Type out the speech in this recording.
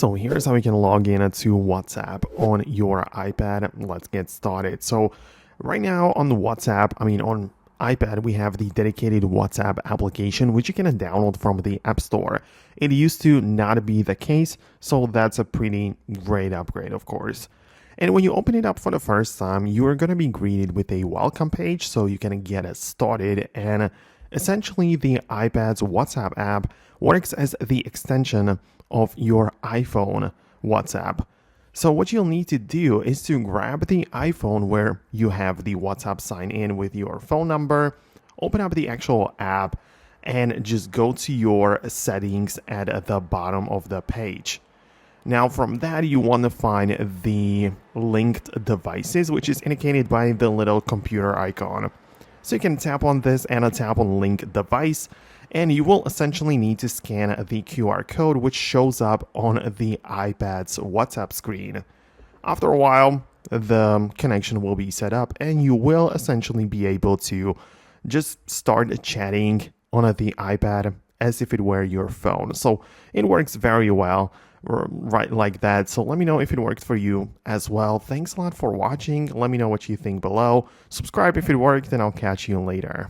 So here's how you can log in to WhatsApp on your iPad. Let's get started. So right now on the WhatsApp, on iPad, we have the dedicated WhatsApp application, which you can download from the App Store. It used to not be the case, so that's a pretty great upgrade, of course. And when you open it up for the first time, you are going to be greeted with a welcome page so you can get it started. And essentially, the iPad's WhatsApp app works as the extension of your iPhone WhatsApp. So what you'll need to do is to grab the iPhone where you have the WhatsApp sign in with your phone number, open up the actual app, and just go to your settings at the bottom of the page. Now from that, you want to find the linked devices, which is indicated by the little computer icon. So you can tap on this and tap on link device, and you will essentially need to scan the QR code which shows up on the iPad's WhatsApp screen. After a while, the connection will be set up and you will essentially be able to just start chatting on the iPad as if it were your phone. So it works very well right like that. So let me know if it worked for you as well. Thanks a lot for watching. Let me know what you think below. Subscribe if it worked, and I'll catch you later.